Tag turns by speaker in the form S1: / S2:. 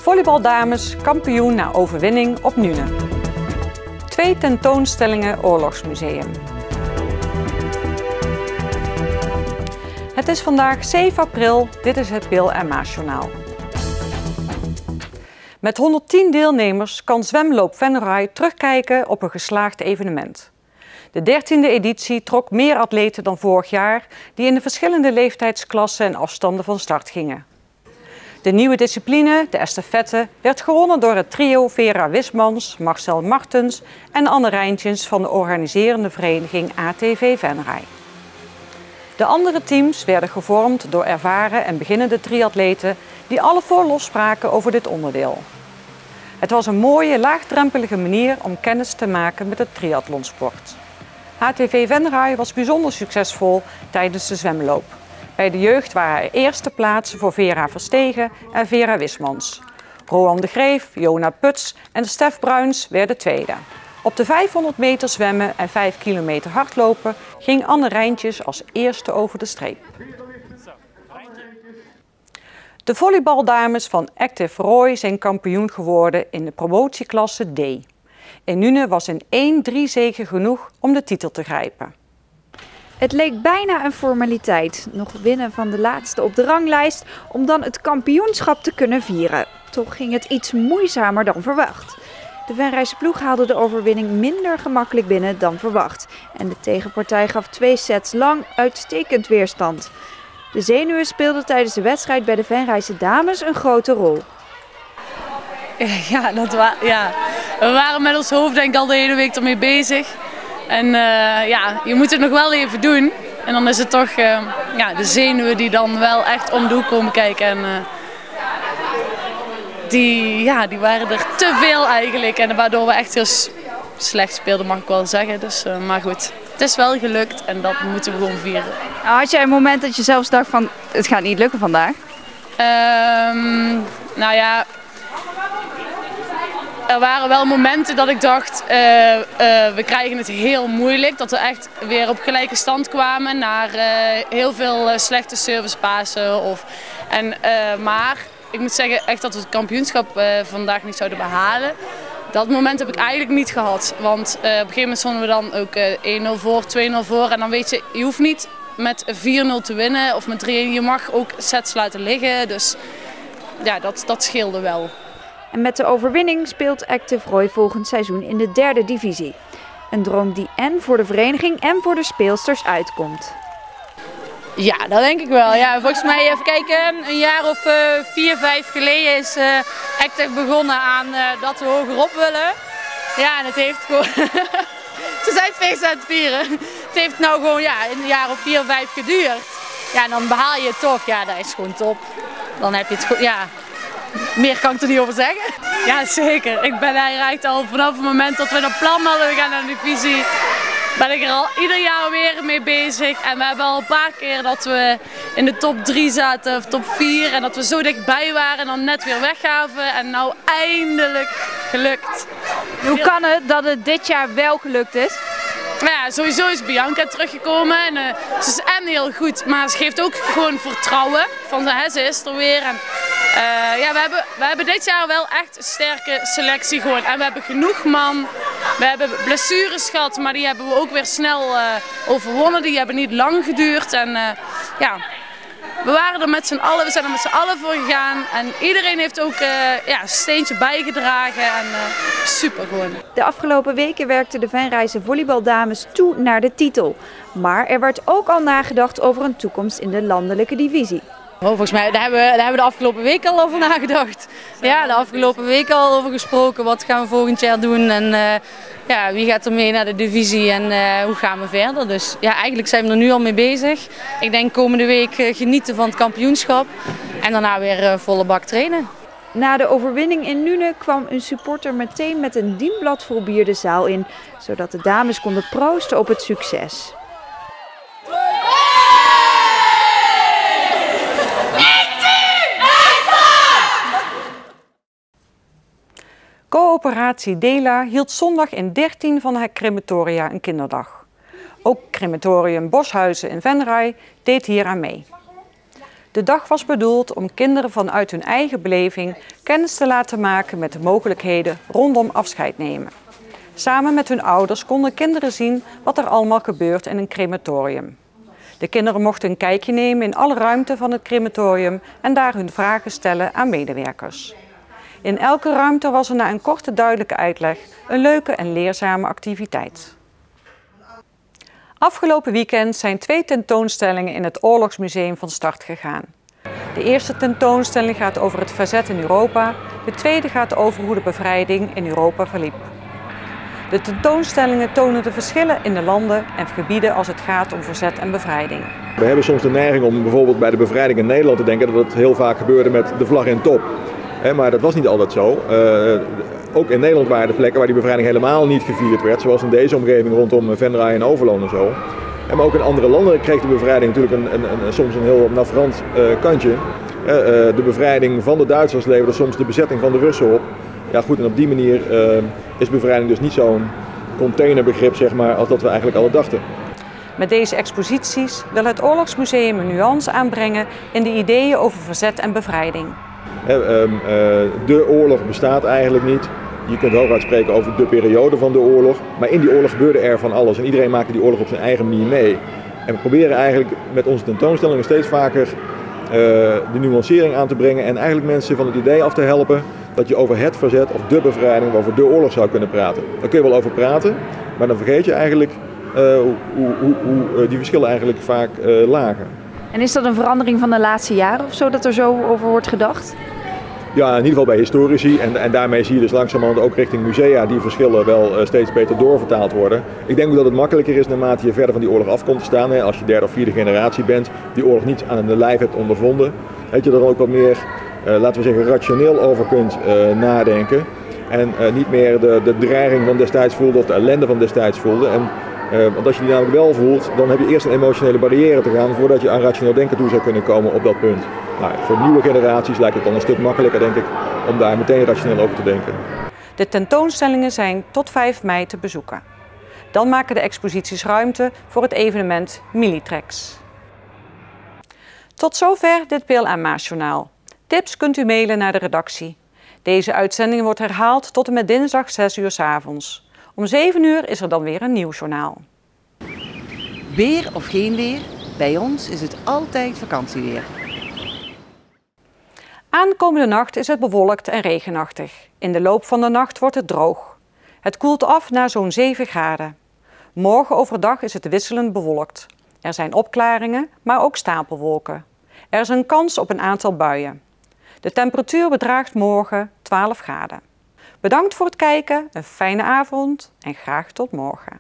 S1: Volleybaldames kampioen na overwinning op Nune. 2 tentoonstellingen Oorlogsmuseum. Het is vandaag 7 april, dit is het Bil en Maas Journaal. Met 110 deelnemers kan Zwemloop Venray terugkijken op een geslaagd evenement. De 13e editie trok meer atleten dan vorig jaar die in de verschillende leeftijdsklassen en afstanden van start gingen. De nieuwe discipline, de estafette, werd gewonnen door het trio Vera Wismans, Marcel Martens en Anne Rijntjens van de organiserende vereniging ATV Venray. De andere teams werden gevormd door ervaren en beginnende triatleten die alle vol losspraken over dit onderdeel. Het was een mooie, laagdrempelige manier om kennis te maken met het triathlonsport. ATV Venray was bijzonder succesvol tijdens de zwemloop. Bij de jeugd waren er eerste plaatsen voor Vera Verstegen en Vera Wismans. Roan de Greef, Jona Puts en Stef Bruins werden tweede. Op de 500 meter zwemmen en 5 kilometer hardlopen ging Anne Rijntjes als eerste over de streep. De volleybaldames van Active Roy zijn kampioen geworden in de promotieklasse D. In Nune was een 1-3 zege genoeg om de titel te grijpen.
S2: Het leek bijna een formaliteit, nog winnen van de laatste op de ranglijst, om dan het kampioenschap te kunnen vieren. Toch ging het iets moeizamer dan verwacht. De Venrayse ploeg haalde de overwinning minder gemakkelijk binnen dan verwacht. En de tegenpartij gaf 2 sets lang uitstekend weerstand. De zenuwen speelden tijdens de wedstrijd bij de Venrayse dames een grote rol.
S3: Ja, we waren met ons hoofd denk ik al de hele week ermee bezig. En je moet het nog wel even doen. En dan is het toch de zenuwen die dan wel echt om de hoek komen kijken. En die waren er te veel eigenlijk. En waardoor we echt heel slecht speelden, mag ik wel zeggen. Dus, maar goed, het is wel gelukt en dat moeten we gewoon vieren.
S2: Had jij een moment dat je zelfs dacht van het gaat niet lukken vandaag?
S3: Er waren wel momenten dat ik dacht, we krijgen het heel moeilijk. Dat we echt weer op gelijke stand kwamen naar heel veel slechte servicepasen. Maar ik moet zeggen echt dat we het kampioenschap vandaag niet zouden behalen. Dat moment heb ik eigenlijk niet gehad. Want op een gegeven moment stonden we dan ook 1-0 voor, 2-0 voor. En dan weet je, je hoeft niet met 4-0 te winnen of met 3-1. Je mag ook sets laten liggen. Dus ja, dat scheelde wel.
S2: En met de overwinning speelt Active Roy volgend seizoen in de 3e divisie. Een droom die en voor de vereniging en voor de speelsters uitkomt.
S4: Ja, dat denk ik wel. Ja, volgens mij, even kijken, een jaar of 4, 5 geleden is Active begonnen aan dat we hogerop willen. Ja, en het heeft gewoon... Ze zijn feest aan het vieren. Het heeft nou gewoon een jaar of 4, 5 geduurd. Ja, en dan behaal je het toch. Ja, dat is gewoon top. Dan heb je het goed, ja... Meer kan ik er niet over zeggen.
S3: Ja, zeker. Ik ben eigenlijk al vanaf het moment dat we dat plan hadden, we gaan naar de divisie, ben ik er al ieder jaar weer mee bezig. En we hebben al een paar keer dat we in de top 3 zaten, of top 4. En dat we zo dichtbij waren en dan net weer weggaven. En nou eindelijk gelukt.
S2: Hoe kan het dat het dit jaar wel gelukt is?
S3: Ja, sowieso is Bianca teruggekomen en ze is heel goed, maar ze geeft ook gewoon vertrouwen van ze is er weer. En, we hebben dit jaar wel echt een sterke selectie gewoon en we hebben genoeg man. We hebben blessures gehad, maar die hebben we ook weer snel overwonnen. Die hebben niet lang geduurd en we waren er met z'n allen, we zijn er met z'n allen voor gegaan en iedereen heeft ook een steentje bijgedragen en super gewoon.
S2: De afgelopen weken werkten de Venrayse volleybaldames toe naar de titel. Maar er werd ook al nagedacht over een toekomst in de landelijke divisie.
S4: Volgens mij, daar hebben we de afgelopen week al over nagedacht. Ja, de afgelopen week al over gesproken. Wat gaan we volgend jaar doen en wie gaat er mee naar de divisie en hoe gaan we verder. Dus ja, eigenlijk zijn we er nu al mee bezig. Ik denk komende week genieten van het kampioenschap en daarna weer volle bak trainen.
S2: Na de overwinning in Nune kwam een supporter meteen met een dienblad vol bier de zaal in, zodat de dames konden proosten op het succes.
S1: Coöperatie Dela hield zondag in 13 van haar crematoria een kinderdag. Ook crematorium Boshuizen in Venray deed hier aan mee. De dag was bedoeld om kinderen vanuit hun eigen beleving kennis te laten maken met de mogelijkheden rondom afscheid nemen. Samen met hun ouders konden kinderen zien wat er allemaal gebeurt in een crematorium. De kinderen mochten een kijkje nemen in alle ruimte van het crematorium en daar hun vragen stellen aan medewerkers. In elke ruimte was er na een korte duidelijke uitleg een leuke en leerzame activiteit. Afgelopen weekend zijn 2 tentoonstellingen in het Oorlogsmuseum van start gegaan. De eerste tentoonstelling gaat over het verzet in Europa, de tweede gaat over hoe de bevrijding in Europa verliep. De tentoonstellingen tonen de verschillen in de landen en gebieden als het gaat om verzet en bevrijding.
S5: We hebben soms de neiging om bijvoorbeeld bij de bevrijding in Nederland te denken dat het heel vaak gebeurde met de vlag in top. Maar dat was niet altijd zo. Ook in Nederland waren er plekken waar die bevrijding helemaal niet gevierd werd, zoals in deze omgeving rondom Venray en Overloon en zo. Maar ook in andere landen kreeg de bevrijding natuurlijk soms een heel navrant kantje. De bevrijding van de Duitsers leverde soms de bezetting van de Russen op. Ja goed, en op die manier is bevrijding dus niet zo'n containerbegrip, zeg maar, als dat we eigenlijk alle dachten.
S1: Met deze exposities wil het Oorlogsmuseum een nuance aanbrengen in de ideeën over verzet en bevrijding.
S5: De oorlog bestaat eigenlijk niet. Je kunt hooguit spreken over de periode van de oorlog. Maar in die oorlog gebeurde er van alles. En iedereen maakte die oorlog op zijn eigen manier mee. En we proberen eigenlijk met onze tentoonstellingen steeds vaker de nuancering aan te brengen. En eigenlijk mensen van het idee af te helpen dat je over het verzet of de bevrijding, over de oorlog zou kunnen praten. Daar kun je wel over praten, maar dan vergeet je eigenlijk hoe die verschillen eigenlijk vaak lagen.
S2: En is dat een verandering van de laatste jaren of zo, dat er zo over wordt gedacht?
S5: Ja, in ieder geval bij historici en daarmee zie je dus langzamerhand ook richting musea die verschillen wel steeds beter doorvertaald worden. Ik denk ook dat het makkelijker is naarmate je verder van die oorlog af komt te staan. Hè. Als je 3e of 4e generatie bent, die oorlog niet aan de lijf hebt ondervonden. Dat je er ook wat meer, laten we zeggen, rationeel over kunt nadenken. En niet meer de dreiging van destijds voelde of de ellende van destijds voelde. Want als je die namelijk wel voelt, dan heb je eerst een emotionele barrière te gaan voordat je aan rationeel denken toe zou kunnen komen op dat punt. Nou, voor nieuwe generaties lijkt het dan een stuk makkelijker, denk ik, om daar meteen rationeel over te denken.
S1: De tentoonstellingen zijn tot 5 mei te bezoeken. Dan maken de exposities ruimte voor het evenement Militrex. Tot zover dit Peel en Maas journaal. Tips kunt u mailen naar de redactie. Deze uitzending wordt herhaald tot en met dinsdag 6 uur 's avonds. Om 7 uur is er dan weer een nieuw journaal.
S6: Weer of geen weer, bij ons is het altijd vakantieweer.
S1: Aankomende nacht is het bewolkt en regenachtig. In de loop van de nacht wordt het droog. Het koelt af naar zo'n 7 graden. Morgen overdag is het wisselend bewolkt. Er zijn opklaringen, maar ook stapelwolken. Er is een kans op een aantal buien. De temperatuur bedraagt morgen 12 graden. Bedankt voor het kijken, een fijne avond en graag tot morgen.